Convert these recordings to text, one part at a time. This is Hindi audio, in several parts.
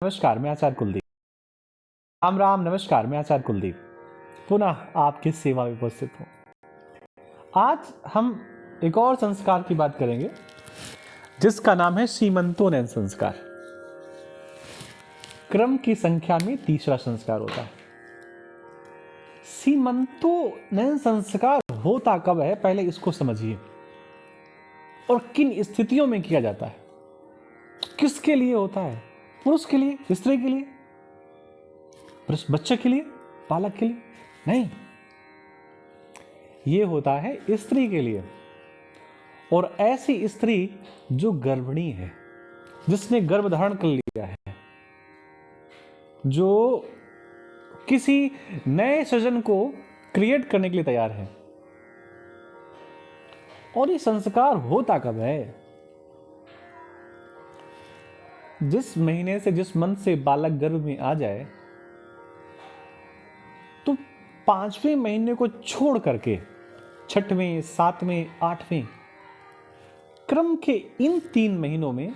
नमस्कार, मैं आचार्य कुलदीप। राम राम। नमस्कार, मैं आचार्य कुलदीप पुनः आपकी सेवा में उपस्थित हूँ। आज हम एक और संस्कार की बात करेंगे जिसका नाम है सीमंतोनयन संस्कार। क्रम की संख्या में तीसरा संस्कार होता है। सीमंतोनयन संस्कार होता कब है, पहले इसको समझिए, और किन स्थितियों में किया जाता है। किसके लिए होता है? पुरुष के लिए, स्त्री के लिए, बच्चे के लिए, बालक के लिए? नहीं, यह होता है स्त्री के लिए। और ऐसी स्त्री जो गर्भिणी है, जिसने गर्भ धारण कर लिया है, जो किसी नए सृजन को क्रिएट करने के लिए तैयार है। और ये संस्कार होता कब है? जिस महीने से, जिस मंथ से बालक गर्भ में आ जाए, तो 5वें महीने को छोड़ करके 6वें, 7वें, 8वें क्रम के इन 3 महीनों में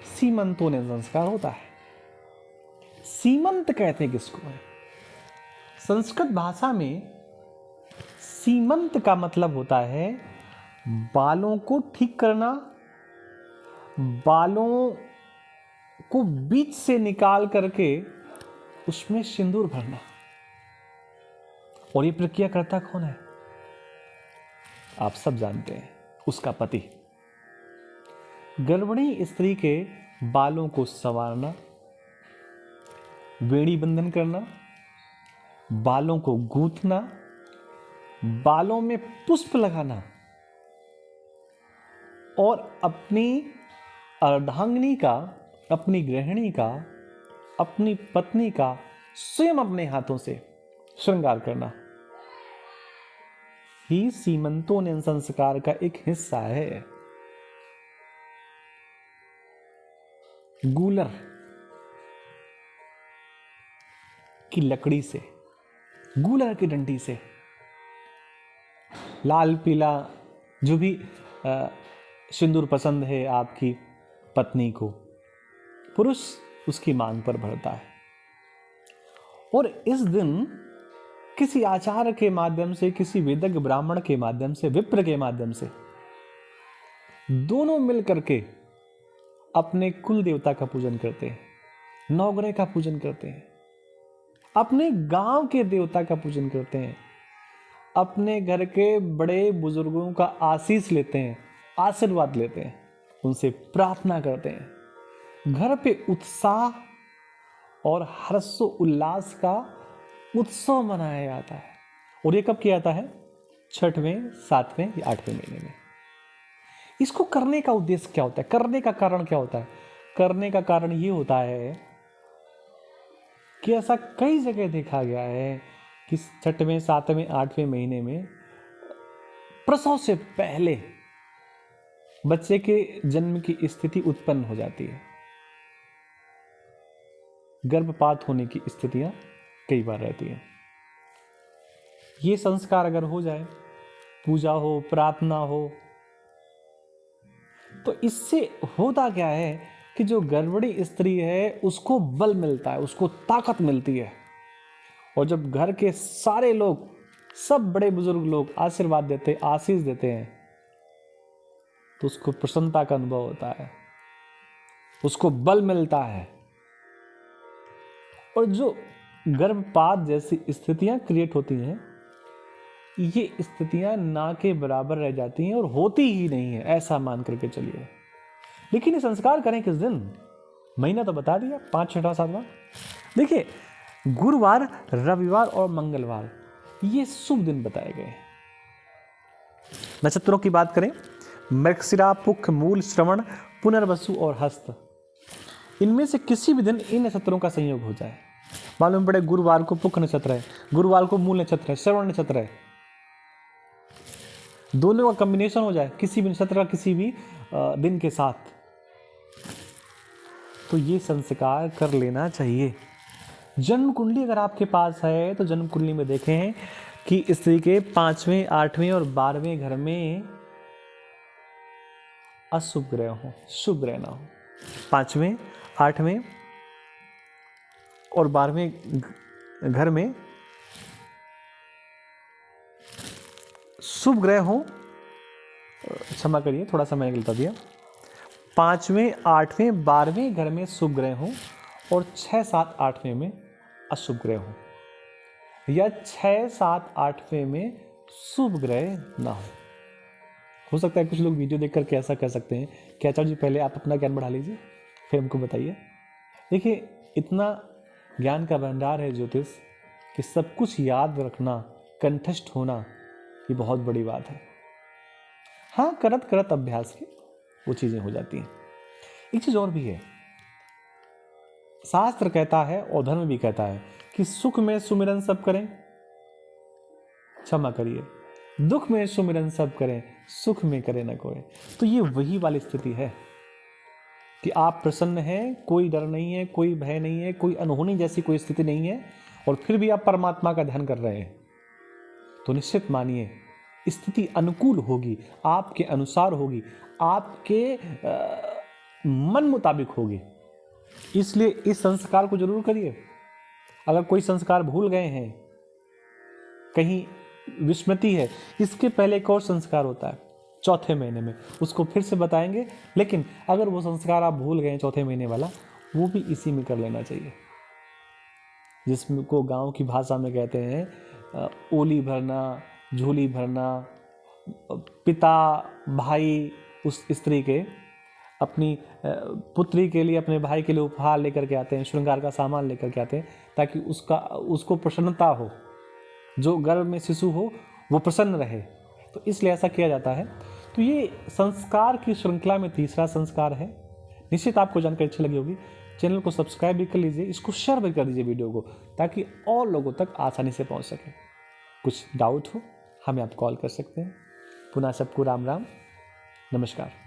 सीमंतोनयन संस्कार होता है। सीमंत कहते हैं किसको है? संस्कृत भाषा में सीमंत का मतलब होता है बालों को ठीक करना, बालों को बीच से निकाल करके उसमें सिंदूर भरना। और ये प्रक्रिया करता कौन है? आप सब जानते हैं, उसका पति। गर्भिणी स्त्री के बालों को संवारना, वेणी बंधन करना, बालों को गूंथना, बालों में पुष्प लगाना और अपनी अर्धांगिनी का, अपनी गृहिणी का, अपनी पत्नी का स्वयं अपने हाथों से श्रृंगार करना ही सीमंतोनयन संस्कार का एक हिस्सा है। गूलर की लकड़ी से, गूलर की डंडी से, लाल पीला जो भी सिंदूर पसंद है आपकी पत्नी को, पुरुष उसकी मांग पर भरता है। और इस दिन किसी आचार्य के माध्यम से, किसी वेदज्ञ ब्राह्मण के माध्यम से, विप्र के माध्यम से दोनों मिलकर के अपने कुल देवता का पूजन करते हैं, नवग्रह का पूजन करते हैं, अपने गांव के देवता का पूजन करते हैं, अपने घर के बड़े बुजुर्गों का आशीष लेते हैं, आशीर्वाद लेते हैं, उनसे प्रार्थना करते हैं। घर पे उत्साह और हर्षो उल्लास का उत्सव मनाया जाता है। और ये कब किया जाता है? 6वें, 7वें या 8वें महीने में। इसको करने का उद्देश्य क्या होता है? करने का कारण क्या होता है? करने का कारण ये होता है कि ऐसा कई जगह देखा गया है कि 6वें, 7वें, 8वें महीने में प्रसव से पहले बच्चे के जन्म की स्थिति उत्पन्न हो जाती है। गर्भपात होने की स्थितियां कई बार रहती हैं। ये संस्कार अगर हो जाए, पूजा हो, प्रार्थना हो, तो इससे होता क्या है कि जो गर्भिणी स्त्री है उसको बल मिलता है, उसको ताकत मिलती है। और जब घर के सारे लोग, सब बड़े बुजुर्ग लोग आशीर्वाद देते, आशीष देते हैं, तो उसको प्रसन्नता का अनुभव होता है, उसको बल मिलता है। और जो गर्भपात जैसी स्थितियां क्रिएट होती हैं, ये स्थितियां ना के बराबर रह जाती हैं और होती ही नहीं है, ऐसा मान करके चलिए। लेकिन ये संस्कार करें किस दिन? महीना तो बता दिया, 5, 6, 7वां। देखिए, गुरुवार, रविवार और मंगलवार ये शुभ दिन बताए गए हैं। नक्षत्रों की बात करें, मृगशिरा, पुख, मूल, श्रवण, पुनर्वसु और हस्त। इनमें से किसी भी दिन इन नक्षत्रों का संयोग हो जाए, मालूम पड़े गुरुवार को पुख नक्षत्र है, गुरुवार को मूल नक्षत्र है, श्रवण नक्षत्र है, दोनों का कॉम्बिनेशन हो जाए किसी भी नक्षत्र का किसी भी दिन के साथ, तो ये संस्कार कर लेना चाहिए। जन्म कुंडली अगर आपके पास है तो जन्म कुंडली में देखें कि स्त्री के 5वें, 8वें और 12वें घर में अशुभ ग्रह हो, शुभ ग्रह ना हो। 5वें, 8वें और 12वें घर में शुभ ग्रह हो, क्षमा करिए थोड़ा सा मैंने गलत दिया, 5वें 8वें 12वें घर में शुभ ग्रह हो और 6 7 8वें में अशुभ ग्रह हो, या 6 7 8वें में शुभ ग्रह ना हो सकता है कुछ लोग वीडियो देखकर के ऐसा कह सकते हैं कि आचार्य जी पहले आप अपना ज्ञान बढ़ा लीजिए फिर हमको बताइए। देखिए इतना ज्ञान का भंडार है ज्योतिष कि सब कुछ याद रखना, कंठस्थ होना ये बहुत बड़ी बात है। हाँ, करत करत अभ्यास के वो चीजें हो जाती हैं। एक चीज और भी है, शास्त्र कहता है और धर्म भी कहता है कि सुख में सुमिरन सब करें, क्षमा करिए, दुख में सुमिरन सब करें, सुख में करे न कोई। तो ये वही वाली स्थिति है कि आप प्रसन्न हैं, कोई डर नहीं है, कोई भय नहीं है, कोई अनहोनी जैसी कोई स्थिति नहीं है, और फिर भी आप परमात्मा का ध्यान कर रहे हैं, तो निश्चित मानिए स्थिति अनुकूल होगी, आपके अनुसार होगी, आपके मन मुताबिक होगी। इसलिए इस संस्कार को जरूर करिए। अगर कोई संस्कार भूल गए हैं, कहीं विस्मृति है, इसके पहले एक और संस्कार होता है चौथे महीने में, उसको फिर से बताएंगे। लेकिन अगर वो संस्कार आप भूल गए चौथे महीने वाला, वो भी इसी में कर लेना चाहिए, जिसको गांव की भाषा में कहते हैं ओली भरना, झोली भरना। पिता भाई उस स्त्री के अपनी पुत्री के लिए, अपने भाई के लिए उपहार लेकर के आते हैं, श्रृंगार का सामान लेकर के आते हैं, ताकि उसको प्रसन्नता हो, जो गर्भ में शिशु हो वो प्रसन्न रहे। तो इसलिए ऐसा किया जाता है। तो ये संस्कार की श्रृंखला में तीसरा संस्कार है। निश्चित आपको जानकारी अच्छी लगी होगी। चैनल को सब्सक्राइब भी कर लीजिए, इसको शेयर भी कर दीजिए वीडियो को, ताकि और लोगों तक आसानी से पहुंच सके। कुछ डाउट हो हमें आप कॉल कर सकते हैं। पुनः सबको राम राम, नमस्कार।